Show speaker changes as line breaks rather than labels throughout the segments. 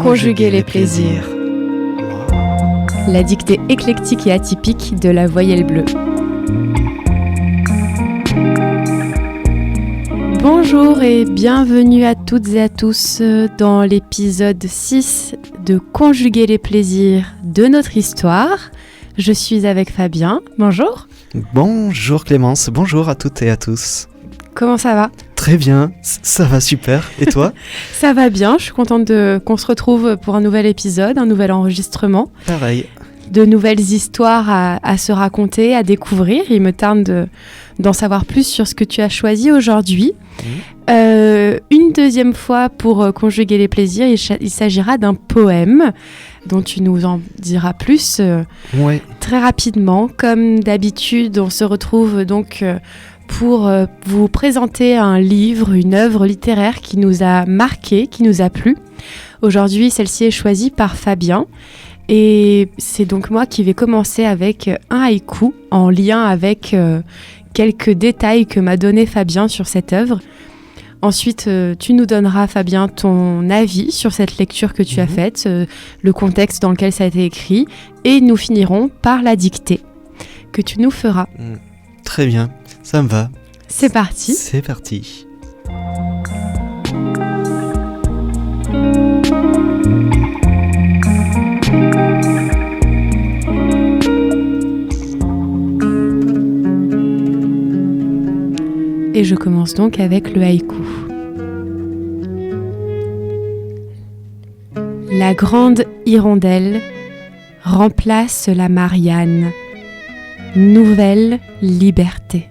Conjuguer les plaisirs. La dictée éclectique et atypique de la voyelle bleue. Bonjour et bienvenue à toutes et à tous dans l'épisode 6 de Conjuguer les plaisirs de notre histoire. Je suis avec Fabien. Bonjour.
Bonjour Clémence, bonjour à toutes et à tous.
Comment ça va ?
Très bien, ça va super. Et toi ?
Ça va bien, je suis contente qu'on se retrouve pour un nouvel épisode, un nouvel enregistrement.
Pareil.
De nouvelles histoires à se raconter, à découvrir. Il me tarde d'en savoir plus sur ce que tu as choisi aujourd'hui. Une deuxième fois pour conjuguer les plaisirs, il s'agira d'un poème dont tu nous en diras plus très rapidement. Comme d'habitude, on se retrouve donc pour vous présenter un livre, une œuvre littéraire qui nous a marqué, qui nous a plu. Aujourd'hui, celle-ci est choisie par Fabien. Et c'est donc moi qui vais commencer avec un haïku en lien avec quelques détails que m'a donné Fabien sur cette œuvre. Ensuite, tu nous donneras, Fabien, ton avis sur cette lecture que tu as faite, le contexte dans lequel ça a été écrit, et nous finirons par la dictée que tu nous feras.
Très bien, ça me va.
C'est parti.
C'est parti.
Et je commence donc avec le haïku. La grande hirondelle remplace la Marianne. Nouvelle liberté.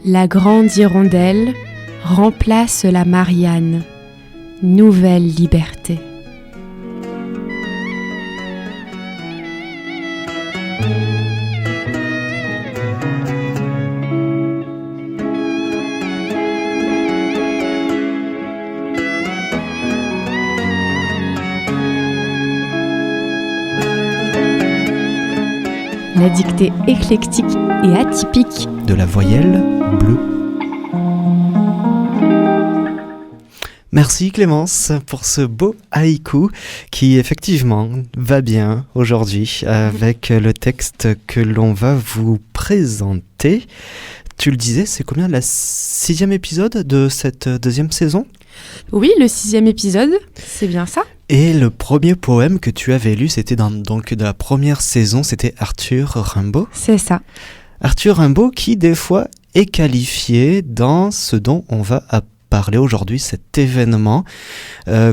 La grande hirondelle remplace la Marianne. Nouvelle liberté. La dictée éclectique et atypique
de la voyelle bleue. Merci Clémence pour ce beau haïku qui effectivement va bien aujourd'hui avec le texte que l'on va vous présenter. Tu le disais, c'est combien, la 6e épisode de cette 2e saison ?
Oui, le 6e épisode, c'est bien ça.
Et le premier poème que tu avais lu, c'était donc de la première saison, c'était Arthur Rimbaud.
C'est ça.
Arthur Rimbaud qui, des fois, est qualifié dans ce dont on va parler aujourd'hui, cet événement,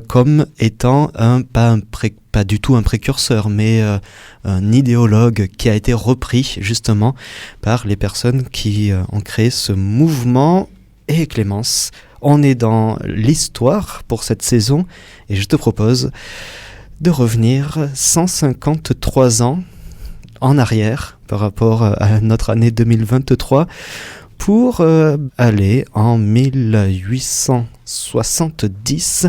comme étant pas du tout un précurseur, mais un idéologue qui a été repris justement par les personnes qui ont créé ce mouvement. Et Clémence, on est dans l'histoire pour cette saison et je te propose de revenir 153 ans en arrière par rapport à notre année 2023 pour aller en 1870.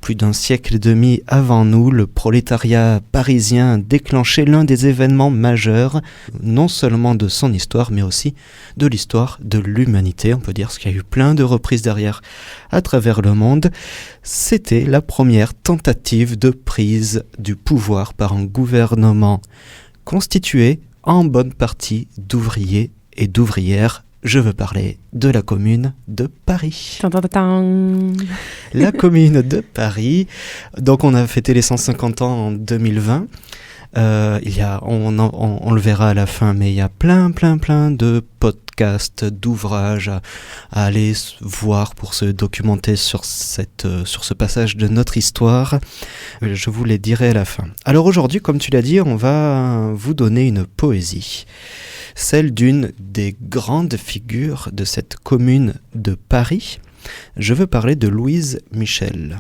Plus d'un siècle et demi avant nous, le prolétariat parisien déclenchait l'un des événements majeurs, non seulement de son histoire, mais aussi de l'histoire de l'humanité. On peut dire qu'il y a eu plein de reprises derrière à travers le monde. C'était la première tentative de prise du pouvoir par un gouvernement constitué en bonne partie d'ouvriers et d'ouvrières. Je veux parler de la Commune de Paris. La Commune de Paris. Donc on a fêté les 150 ans en 2020. On le verra à la fin, mais il y a plein de podcasts, d'ouvrages à aller voir pour se documenter sur ce passage de notre histoire. Je vous les dirai à la fin. Alors aujourd'hui, comme tu l'as dit, on va vous donner une poésie. Celle d'une des grandes figures de cette commune de Paris. Je veux parler de Louise Michel.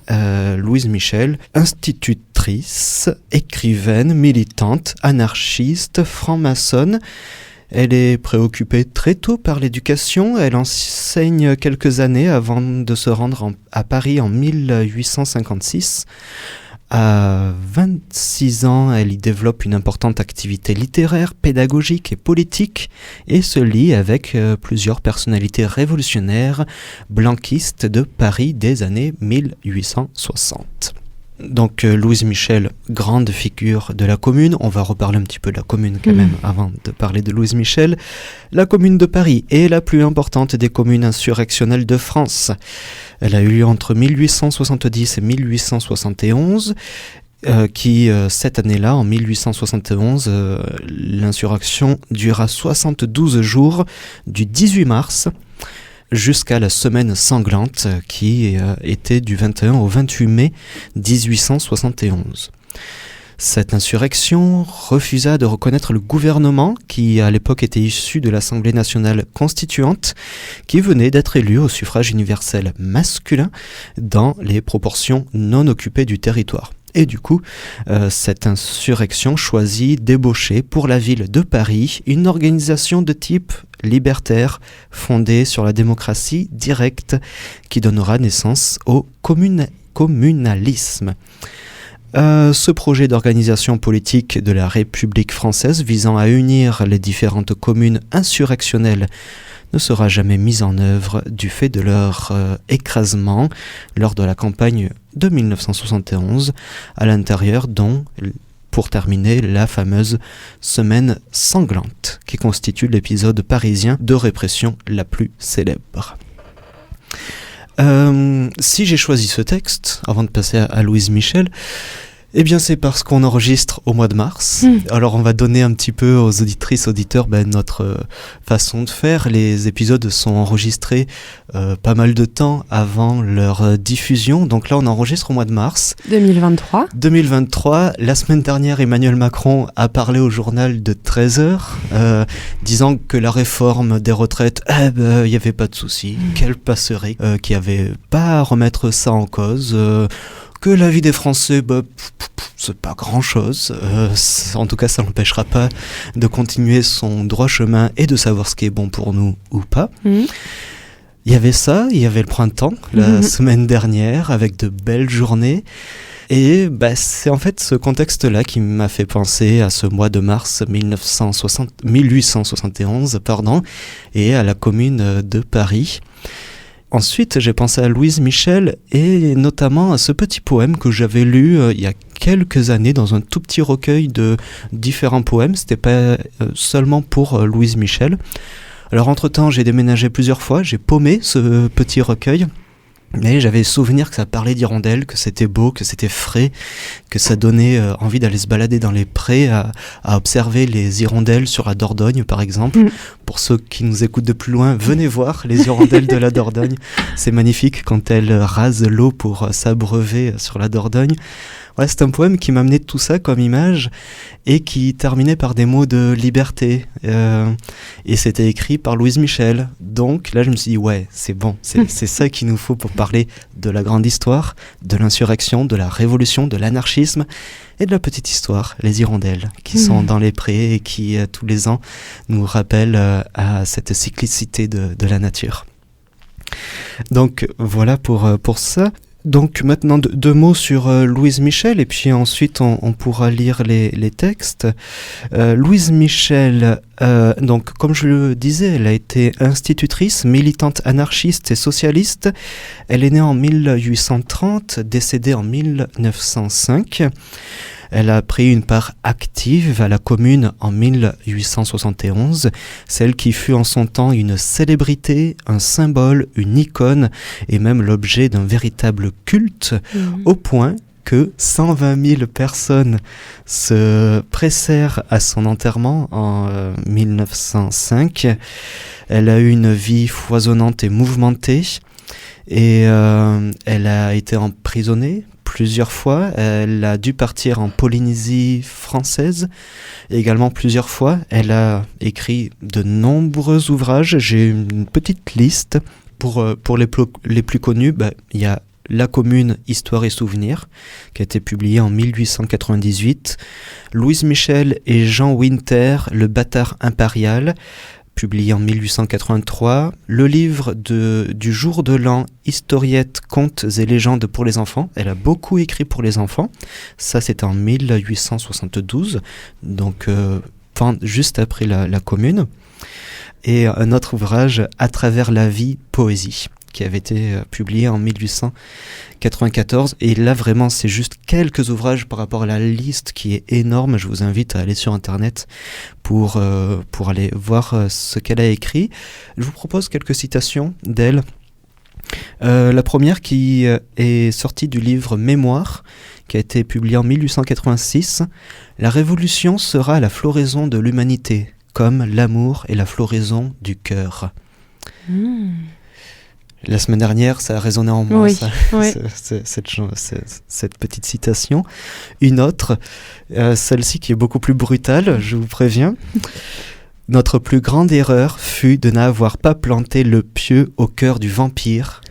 Louise Michel, institutrice, écrivaine, militante, anarchiste, franc-maçonne. Elle est préoccupée très tôt par l'éducation. Elle enseigne quelques années avant de se rendre à Paris en 1856. À 26 ans, elle y développe une importante activité littéraire, pédagogique et politique et se lie avec plusieurs personnalités révolutionnaires blanquistes de Paris des années 1860. Donc Louise Michel, grande figure de la Commune. On va reparler un petit peu de la Commune quand même avant de parler de Louise Michel. La Commune de Paris est la plus importante des communes insurrectionnelles de France. Elle a eu lieu entre 1870 et 1871. Cette année-là, en 1871, l'insurrection dura 72 jours, du 18 mars jusqu'à la semaine sanglante qui était du 21 au 28 mai 1871. Cette insurrection refusa de reconnaître le gouvernement qui à l'époque était issu de l'Assemblée nationale constituante qui venait d'être élu au suffrage universel masculin dans les proportions non occupées du territoire. Et du coup, cette insurrection choisit d'ébaucher pour la ville de Paris une organisation de type libertaire fondée sur la démocratie directe qui donnera naissance au communalisme. Ce projet d'organisation politique de la République française visant à unir les différentes communes insurrectionnelles ne sera jamais mise en œuvre du fait de leur écrasement lors de la campagne de 1971, à l'intérieur dont, pour terminer, la fameuse semaine sanglante, qui constitue l'épisode parisien de répression la plus célèbre. Si j'ai choisi ce texte, avant de passer à Louise Michel, eh bien c'est parce qu'on enregistre au mois de mars. Alors on va donner un petit peu aux auditrices, auditeurs notre façon de faire. Les épisodes sont enregistrés pas mal de temps avant leur diffusion. Donc là on enregistre au mois de mars 2023. La semaine dernière, Emmanuel Macron a parlé au journal de 13h disant que la réforme des retraites, il n'y avait pas de souci, qu'elle passerait, qu'il n'y avait pas à remettre ça en cause. Que la vie des Français, c'est pas grand-chose. En tout cas, ça n'empêchera pas de continuer son droit chemin et de savoir ce qui est bon pour nous ou pas. Il y avait ça, il y avait le printemps, la semaine dernière, avec de belles journées. Et c'est en fait ce contexte-là qui m'a fait penser à ce mois de mars 1871 et à la Commune de Paris. Ensuite, j'ai pensé à Louise Michel et notamment à ce petit poème que j'avais lu il y a quelques années dans un tout petit recueil de différents poèmes. C'était pas seulement pour Louise Michel. Alors entre-temps, j'ai déménagé plusieurs fois, j'ai paumé ce petit recueil. Mais j'avais souvenir que ça parlait d'hirondelles, que c'était beau, que c'était frais, que ça donnait envie d'aller se balader dans les prés, à observer les hirondelles sur la Dordogne par exemple. Pour ceux qui nous écoutent de plus loin, venez voir les hirondelles de la Dordogne. C'est magnifique quand elles rasent l'eau pour s'abreuver sur la Dordogne. Ouais, c'est un poème qui m'amenait tout ça comme image et qui terminait par des mots de liberté. Et c'était écrit par Louise Michel. Donc là, je me suis dit, ouais, c'est bon, c'est ça qu'il nous faut pour parler de la grande histoire, de l'insurrection, de la révolution, de l'anarchisme et de la petite histoire, les hirondelles, qui sont dans les prés et qui, tous les ans, nous rappellent à cette cyclicité de la nature. Donc voilà pour ça. Donc maintenant deux mots sur Louise Michel et puis ensuite on pourra lire les textes. Louise Michel, donc comme je le disais, elle a été institutrice, militante anarchiste et socialiste. Elle est née en 1830, décédée en 1905. Elle a pris une part active à la Commune en 1871, celle qui fut en son temps une célébrité, un symbole, une icône et même l'objet d'un véritable culte, au point que 120 000 personnes se pressèrent à son enterrement en 1905. Elle a eu une vie foisonnante et mouvementée et elle a été emprisonnée plusieurs fois. Elle a dû partir en Polynésie française également plusieurs fois. Elle a écrit de nombreux ouvrages. J'ai une petite liste. Pour les plus connus, il y a La Commune, Histoire et Souvenirs, qui a été publié en 1898. Louise Michel et Jean Winter, Le Bâtard impérial. publié en 1883. Le livre du jour de l'an, Historiettes, contes et légendes pour les enfants. Elle a beaucoup écrit pour les enfants. Ça, c'était en 1872, donc juste après la Commune. Et un autre ouvrage, À travers la vie, poésie, qui avait été publié en 1894. Et là, vraiment, c'est juste quelques ouvrages par rapport à la liste qui est énorme. Je vous invite à aller sur Internet pour aller voir ce qu'elle a écrit. Je vous propose quelques citations d'elle. La première qui est sortie du livre Mémoire, qui a été publié en 1886. La révolution sera la floraison de l'humanité, comme l'amour est la floraison du cœur. La semaine dernière, ça a résonné en moi,
oui,
ça,
oui.
cette petite citation. Une autre, celle-ci qui est beaucoup plus brutale, je vous préviens. Notre plus grande erreur fut de n'avoir pas planté le pieu au cœur du vampire.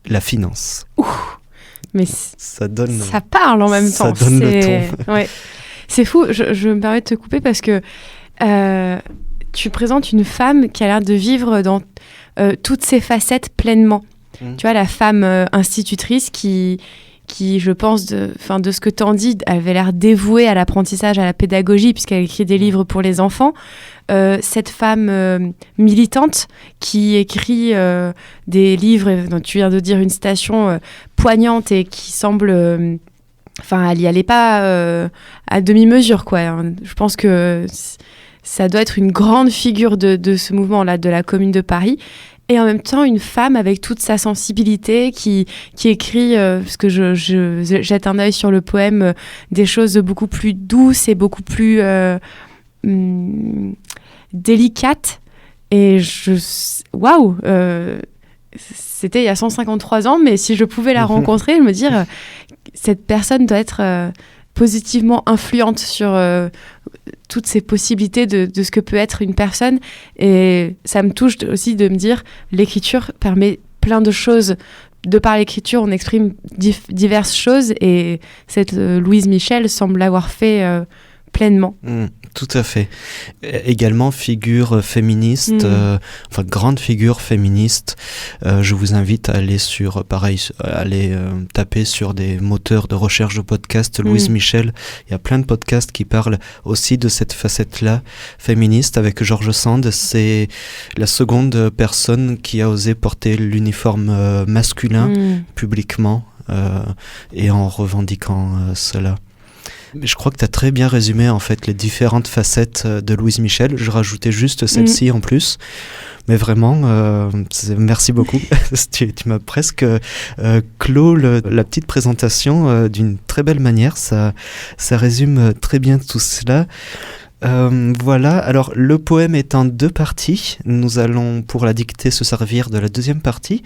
La finance.
Ouh, mais
ça
parle en même temps.
Ça donne le ton.
Ouais. C'est fou, je me permets de te couper parce que tu présentes une femme qui a l'air de vivre dans toutes ses facettes pleinement. Tu vois, la femme institutrice qui, je pense, de ce que t'en dis, avait l'air dévouée à l'apprentissage, à la pédagogie, puisqu'elle écrit des livres pour les enfants. Cette femme militante qui écrit des livres, dont tu viens de dire une citation poignante et qui semble... elle n'y allait pas à demi-mesure, quoi. Je pense que ça doit être une grande figure de ce mouvement-là, de la Commune de Paris. Et en même temps, une femme avec toute sa sensibilité qui écrit, parce que je jette un œil sur le poème, des choses beaucoup plus douces et beaucoup plus délicates. Et waouh, c'était il y a 153 ans, mais si je pouvais la rencontrer, me dire, cette personne doit être positivement influente sur toutes ces possibilités de ce que peut être une personne. Et ça me touche aussi de me dire, l'écriture permet plein de choses. De par l'écriture, on exprime diverses choses, et cette Louise Michel semble l'avoir fait pleinement.
Tout à fait. Également figure féministe, grande figure féministe. Je vous invite à aller taper sur des moteurs de recherche de podcasts. Louise Michel, il y a plein de podcasts qui parlent aussi de cette facette-là féministe. Avec George Sand, c'est la seconde personne qui a osé porter l'uniforme masculin publiquement et en revendiquant cela. Je crois que tu as très bien résumé en fait les différentes facettes de Louise Michel. Je rajoutais juste celle-ci en plus. Mais vraiment, merci beaucoup. tu m'as presque clos la petite présentation d'une très belle manière. Ça résume très bien tout cela. Voilà, alors le poème est en 2 parties. Nous allons pour la dictée se servir de la deuxième partie.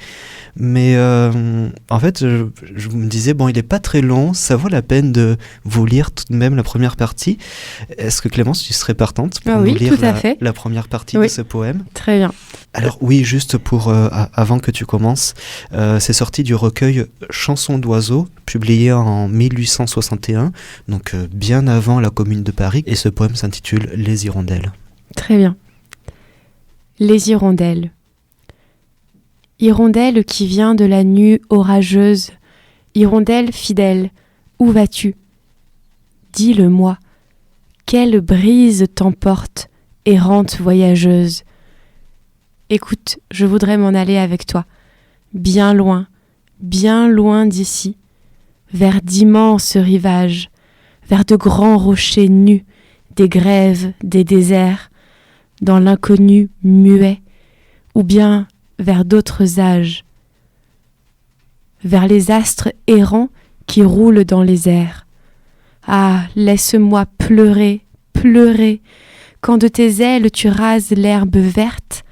Mais en fait, je me disais, il n'est pas très long, ça vaut la peine de vous lire tout de même la première partie. Est-ce que Clémence, tu serais partante pour nous lire la première partie de ce poème ?
Très bien.
Alors oui, juste avant que tu commences, c'est sorti du recueil Chansons d'oiseaux, publié en 1861, donc bien avant la Commune de Paris, et ce poème s'intitule Les hirondelles.
Très bien. Les hirondelles. Hirondelle qui vient de la nue orageuse, hirondelle fidèle, où vas-tu ? Dis-le-moi, quelle brise t'emporte, errante voyageuse ? Écoute, je voudrais m'en aller avec toi, bien loin d'ici, vers d'immenses rivages, vers de grands rochers nus, des grèves, des déserts, dans l'inconnu muet, ou bien vers d'autres âges, vers les astres errants qui roulent dans les airs. Ah, laisse-moi pleurer, quand de tes ailes tu rases l'herbe verte,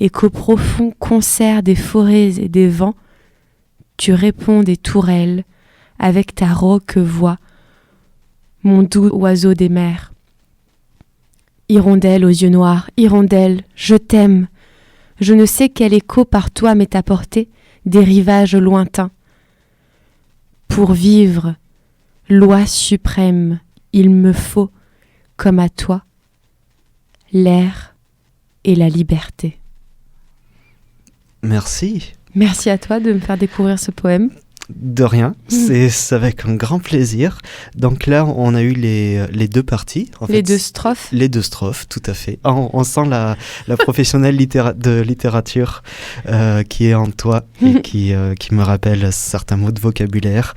et qu'au profond concert des forêts et des vents, tu réponds des tourelles avec ta rauque voix, mon doux oiseau des mers. Hirondelle aux yeux noirs, hirondelle, je t'aime. Je ne sais quel écho par toi m'est apporté des rivages lointains. Pour vivre, loi suprême, il me faut, comme à toi, l'air et la liberté.
Merci.
Merci à toi de me faire découvrir ce poème.
De rien, c'est avec un grand plaisir. Donc là, on a eu les deux parties.
Les deux strophes.
Les deux strophes, tout à fait. On sent la professionnelle de littérature qui est en toi et qui me rappelle certains mots de vocabulaire.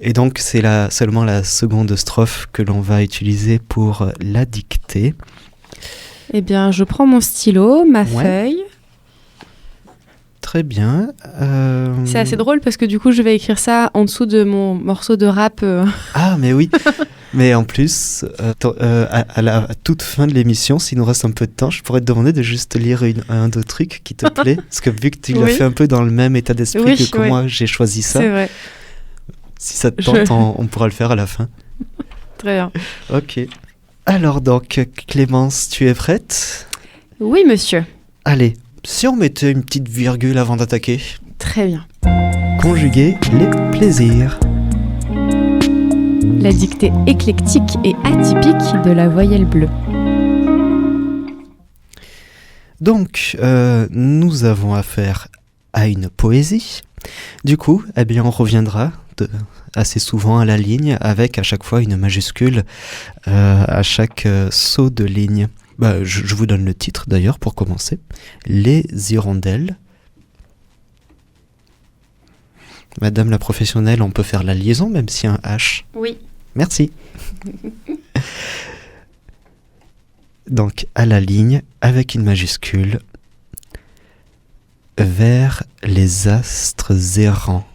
Et donc, c'est seulement la seconde strophe que l'on va utiliser pour la dictée.
Eh bien, je prends mon stylo, ma feuille.
Très bien.
C'est assez drôle parce que du coup, je vais écrire ça en dessous de mon morceau de rap.
Ah, mais oui. Mais en plus, à la toute fin de l'émission, s'il nous reste un peu de temps, je pourrais te demander de juste lire un deux trucs qui te plaît. Parce que vu que tu l'as fait un peu dans le même état d'esprit que moi, j'ai choisi ça.
C'est vrai.
Si ça te tente, on pourra le faire à la fin.
Très bien.
Ok. Alors donc, Clémence, tu es prête ?
Oui, monsieur.
Allez. Si on mettait une petite virgule avant d'attaquer.
Très bien.
Conjuguer les plaisirs.
La dictée éclectique et atypique de la voyelle bleue.
Donc, nous avons affaire à une poésie. Du coup, eh bien, on reviendra assez souvent à la ligne avec à chaque fois une majuscule à chaque saut de ligne. Je vous donne le titre d'ailleurs pour commencer. Les hirondelles. Madame la professionnelle, on peut faire la liaison même si un H.
Oui.
Merci. Donc à la ligne avec une majuscule. Vers les astres errants.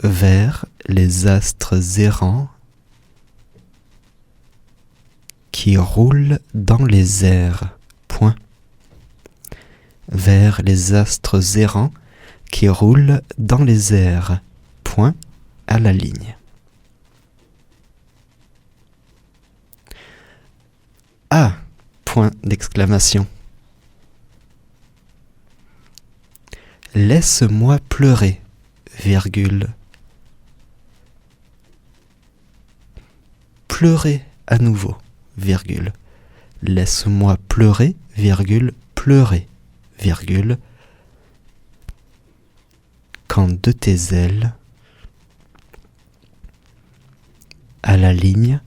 Vers les astres errants. Qui roule dans les airs. Point. Vers les astres errants qui roulent dans les airs. Point à la ligne. Ah, point d'exclamation. Laisse-moi pleurer, virgule. Pleurer à nouveau. Virgule. Laisse-moi pleurer, virgule, pleurer, virgule. Quand de tes ailes, à la ligne,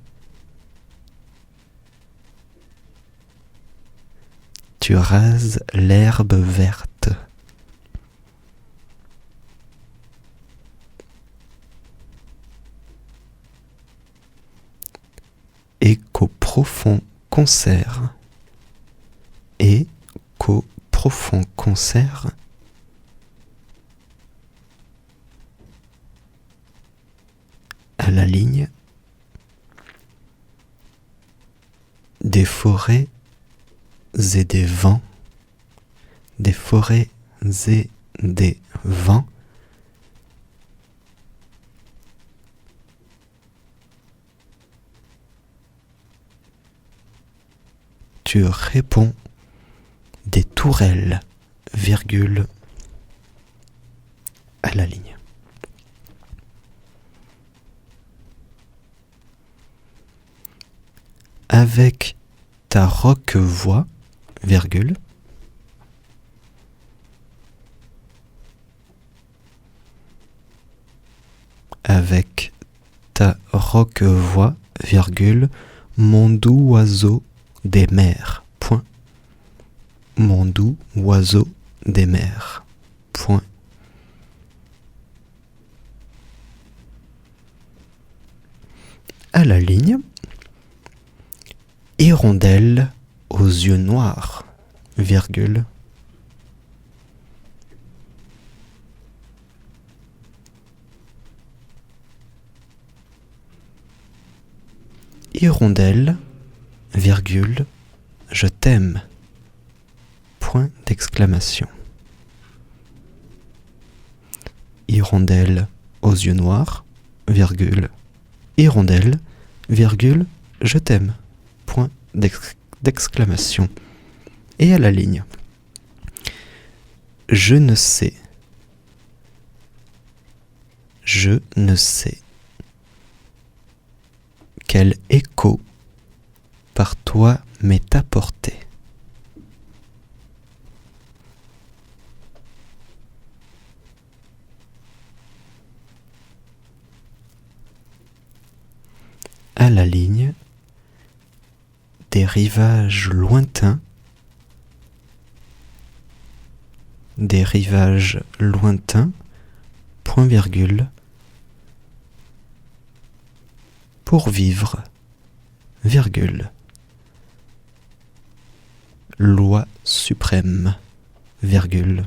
tu rases l'herbe verte. Et qu'au profond concert, et qu'au profond concert, à la ligne, des forêts et des vents, des forêts et des vents, tu réponds des tourelles, virgule, à la ligne. Avec ta rauque voix, virgule, avec ta rauque voix, virgule, mon doux oiseau des mers, point. Mon doux oiseau des mers, point. À la ligne, hirondelle aux yeux noirs, virgule. Hirondelle, virgule, je t'aime, point d'exclamation. Hirondelle aux yeux noirs, virgule, hirondelle, virgule, je t'aime, point d'exclamation. Et à la ligne, je ne sais, quel écho par toi m'est apporté. À la ligne, des rivages lointains, point virgule, pour vivre, virgule, loi suprême, virgule.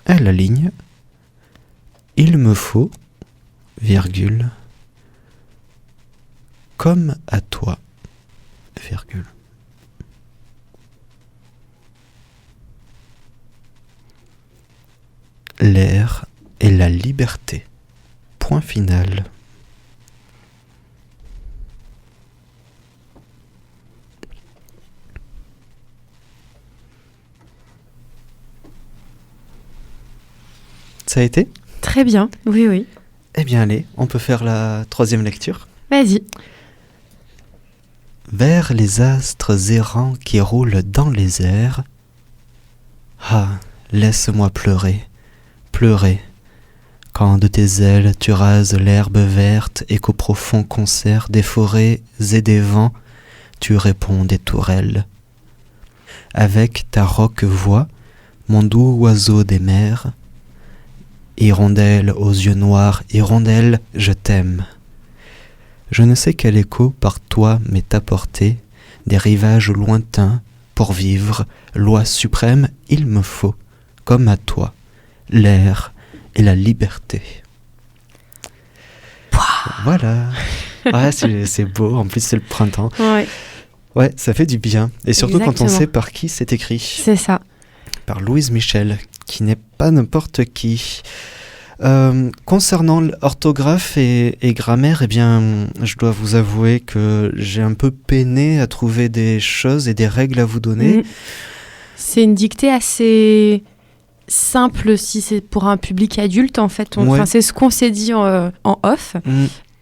À la ligne, il me faut, virgule, comme à toi, virgule. L'air et la liberté, point final. Ça a été ?
Très bien, oui, oui.
Eh bien allez, on peut faire la troisième lecture.
Vas-y.
Vers les astres errants qui roulent dans les airs. Ah, laisse-moi pleurer, pleurer, quand de tes ailes tu rases l'herbe verte et qu'au profond concert des forêts et des vents tu réponds des tourelles. Avec ta rauque voix, mon doux oiseau des mers, hirondelle aux yeux noirs, hirondelle, je t'aime. Je ne sais quel écho par toi m'est apporté, des rivages lointains, pour vivre, loi suprême, il me faut, comme à toi, l'air et la liberté. Voilà. Ouais, c'est beau, en plus c'est le printemps. Ouais, ça fait du bien. Et surtout quand on sait par qui c'est écrit.
C'est ça.
Par Louise Michel, qui n'est pas n'importe qui. Concernant l'orthographe et grammaire, eh bien, je dois vous avouer que j'ai un peu peiné à trouver des choses et des règles à vous donner.
C'est une dictée assez simple si c'est pour un public adulte, en fait. C'est ce qu'on s'est dit en off.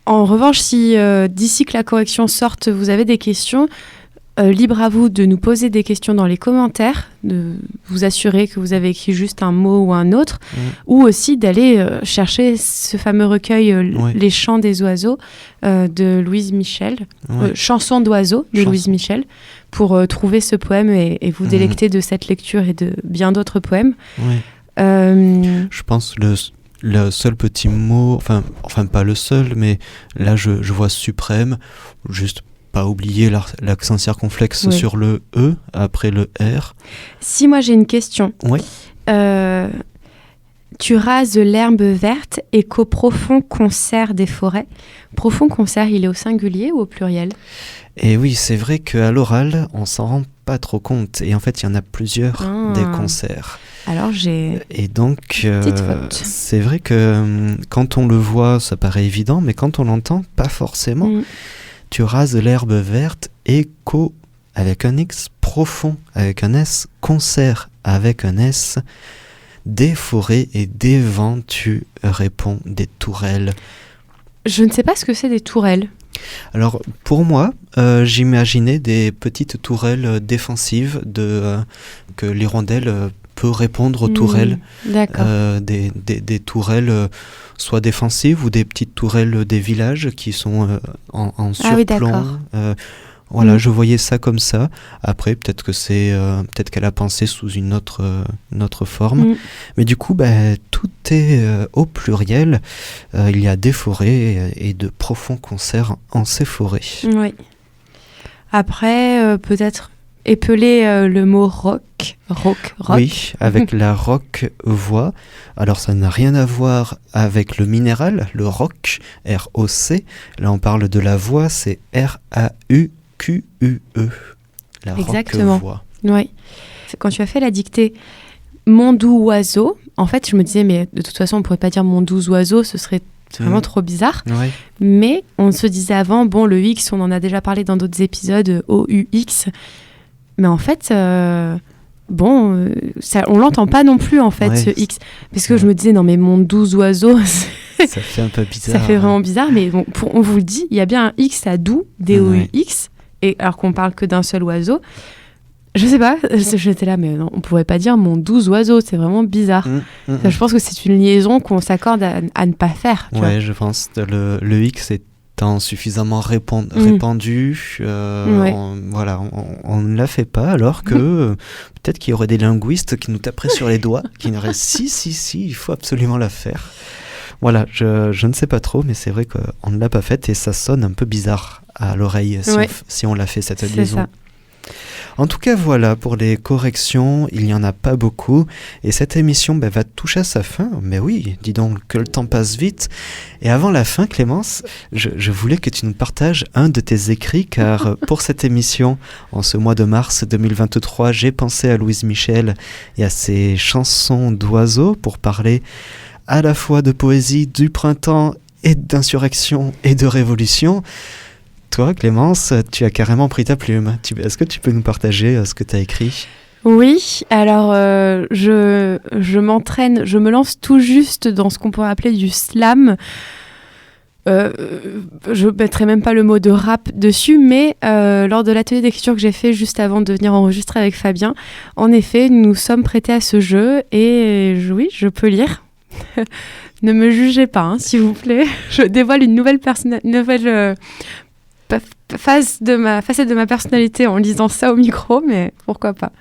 En revanche, si d'ici que la correction sorte, vous avez des questions, libre à vous de nous poser des questions dans les commentaires, de vous assurer que vous avez écrit juste un mot ou un autre, ou aussi d'aller chercher ce fameux recueil Les chants des oiseaux de Louise Michel, Chansons d'oiseaux de Louise Michel, pour trouver ce poème et vous délecter de cette lecture et de bien d'autres poèmes.
Je pense le seul petit mot, enfin pas le seul, mais là je vois suprême, juste pas oublier l'accent circonflexe sur le E après le R.
Si moi j'ai une question. Tu rases l'herbe verte et qu'au profond concert des forêts. Profond concert, il est au singulier ou au pluriel ?
Et oui, c'est vrai qu'à l'oral, on s'en rend pas trop compte. Et en fait, il y en a plusieurs des concerts.
Alors j'ai...
Et donc,
petite faute.
C'est vrai que quand on le voit, ça paraît évident, mais quand on l'entend, pas forcément. Tu rases l'herbe verte, écho avec un X, profond avec un S, concert avec un S, des forêts et des vents, tu réponds des tourelles.
Je ne sais pas ce que c'est des tourelles.
Alors pour moi, j'imaginais des petites tourelles défensives que l'hirondelle peut répondre aux tourelles.
D'accord.
Des tourelles soit défensives ou des petites tourelles des villages qui sont en surplomb.
Oui, d'accord.
Voilà, je voyais ça comme ça. Après, peut-être qu'elle a pensé sous une autre forme. Mais du coup, tout est au pluriel. Il y a des forêts et de profonds concerts en ces forêts.
Oui. Après, peut-être épeler le mot rock.
Oui, avec la rock voix. Alors, ça n'a rien à voir avec le minéral, le roc, R-O-C. Là, on parle de la voix, c'est R-A-U. Q-U-E, la
Exactement.
roque-voix.
Oui. Quand tu as fait la dictée Mon doux oiseau, en fait, je me disais, mais de toute façon, on ne pourrait pas dire Mon doux oiseau, ce serait vraiment trop bizarre.
Ouais.
Mais on se disait avant, le X, on en a déjà parlé dans d'autres épisodes, O-U-X. Mais en fait, bon, on l'entend pas non plus en fait, ce X. Parce que je me disais, non mais mon doux oiseau,
ça fait un peu bizarre.
Ça fait vraiment bizarre, mais bon, on vous le dit, il y a bien un X à doux, D-O-U-X, et alors qu'on parle que d'un seul oiseau. Je sais pas, j'étais là, mais non, on pourrait pas dire mon doux oiseau, c'est vraiment bizarre. Je pense que c'est une liaison qu'on s'accorde à ne pas faire.
Ouais, je pense. Le X étant suffisamment répandu, on ne la fait pas, alors que peut-être qu'il y aurait des linguistes qui nous taperaient sur les doigts, qui n'auraient si, il faut absolument la faire. Voilà, je ne sais pas trop, mais c'est vrai qu'on ne l'a pas faite et ça sonne un peu bizarre à l'oreille si on l'a fait, cette liaison. Ça. En tout cas, voilà, pour les corrections, il n'y en a pas beaucoup. Et cette émission va toucher à sa fin. Mais oui, dis donc que le temps passe vite. Et avant la fin, Clémence, je voulais que tu nous partages un de tes écrits, car pour cette émission, en ce mois de mars 2023, j'ai pensé à Louise Michel et à ses chansons d'oiseaux pour parler à la fois de poésie, du printemps et d'insurrection et de révolution. Toi, Clémence, tu as carrément pris ta plume. Est-ce que tu peux nous partager ce que tu as écrit ?
Oui, alors je m'entraîne, je me lance tout juste dans ce qu'on pourrait appeler du slam. Je ne mettrai même pas le mot de rap dessus, mais lors de l'atelier d'écriture que j'ai fait juste avant de venir enregistrer avec Fabien, en effet, nous sommes prêtés à ce jeu et oui, je peux lire. Ne me jugez pas, s'il vous plaît. Je dévoile une nouvelle facette de ma personnalité en lisant ça au micro, mais pourquoi pas.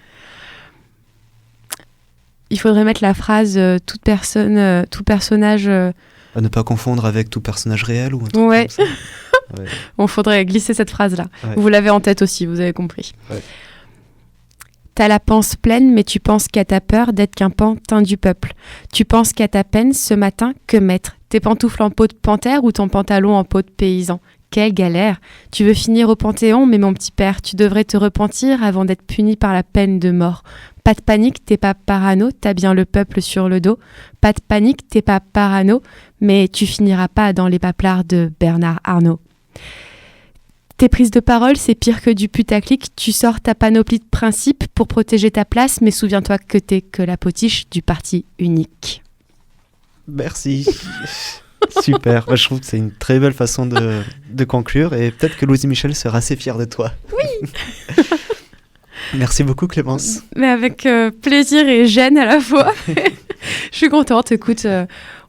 Il faudrait mettre la phrase toute personne, tout personnage.
À ne pas confondre avec tout personnage réel ou un truc comme ça. Ouais.
Bon, faudrait glisser cette phrase-là. Ouais. Vous l'avez en tête aussi, vous avez compris. Ouais. T'as la panse pleine, mais tu penses qu'à ta peur d'être qu'un pantin du peuple. Tu penses qu'à ta peine ce matin que mettre tes pantoufles en peau de panthère ou ton pantalon en peau de paysan. Quelle galère! Tu veux finir au Panthéon, mais mon petit père, tu devrais te repentir avant d'être puni par la peine de mort. Pas de panique, t'es pas parano, t'as bien le peuple sur le dos. Pas de panique, t'es pas parano, mais tu finiras pas dans les paplards de Bernard Arnault. Tes prises de parole, c'est pire que du putaclic. Tu sors ta panoplie de principes pour protéger ta place, mais souviens-toi que t'es que la potiche du parti unique.
Merci. Super, je trouve que c'est une très belle façon de conclure et peut-être que Louise Michel sera assez fière de toi.
Oui.
Merci beaucoup Clémence.
Mais avec plaisir et gêne à la fois. Je suis contente, écoute,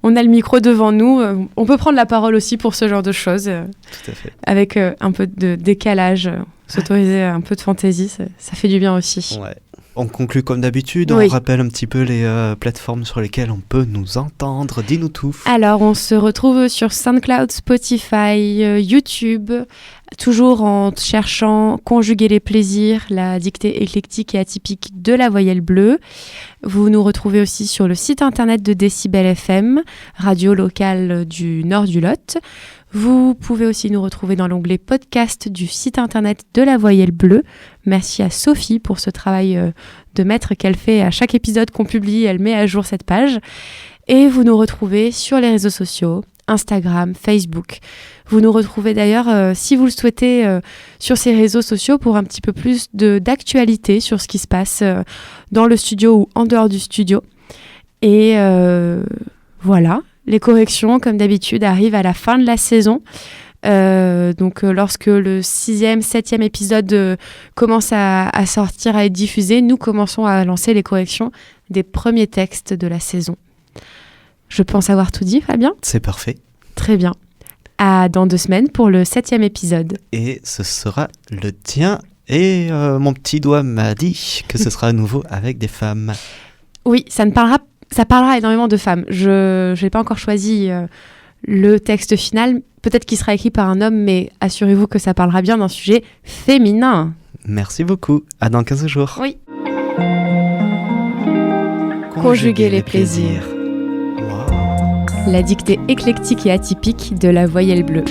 on a le micro devant nous, on peut prendre la parole aussi pour ce genre de choses.
Tout à fait.
Avec un peu de décalage, s'autoriser un peu de fantaisie, ça fait du bien aussi. Ouais.
On conclut comme d'habitude, on rappelle un petit peu les plateformes sur lesquelles on peut nous entendre. Dis-nous tout.
Alors, on se retrouve sur SoundCloud, Spotify, YouTube, toujours en cherchant Conjuguer les plaisirs, la dictée éclectique et atypique de la voyelle bleue. Vous nous retrouvez aussi sur le site internet de Décibel FM, radio locale du nord du Lot. Vous pouvez aussi nous retrouver dans l'onglet podcast du site internet de la Voyelle Bleue. Merci à Sophie pour ce travail de maître qu'elle fait à chaque épisode qu'on publie. Elle met à jour cette page. Et vous nous retrouvez sur les réseaux sociaux, Instagram, Facebook. Vous nous retrouvez d'ailleurs, si vous le souhaitez, sur ces réseaux sociaux pour un petit peu plus d'actualité sur ce qui se passe dans le studio ou en dehors du studio. Et voilà. Les corrections, comme d'habitude, arrivent à la fin de la saison. Donc, lorsque le 6e, 7e épisode commence à sortir, à être diffusé, nous commençons à lancer les corrections des premiers textes de la saison. Je pense avoir tout dit, Fabien ?
C'est parfait.
Très bien. À dans 2 semaines pour le 7e épisode.
Et ce sera le tien. Et mon petit doigt m'a dit que ce sera à nouveau avec des femmes.
Oui, ça parlera énormément de femmes. Je n'ai pas encore choisi le texte final. Peut-être qu'il sera écrit par un homme, mais assurez-vous que ça parlera bien d'un sujet féminin.
Merci beaucoup. À dans 15 jours.
Oui. Conjuguer les plaisirs. Wow. La dictée éclectique et atypique de la voyelle bleue.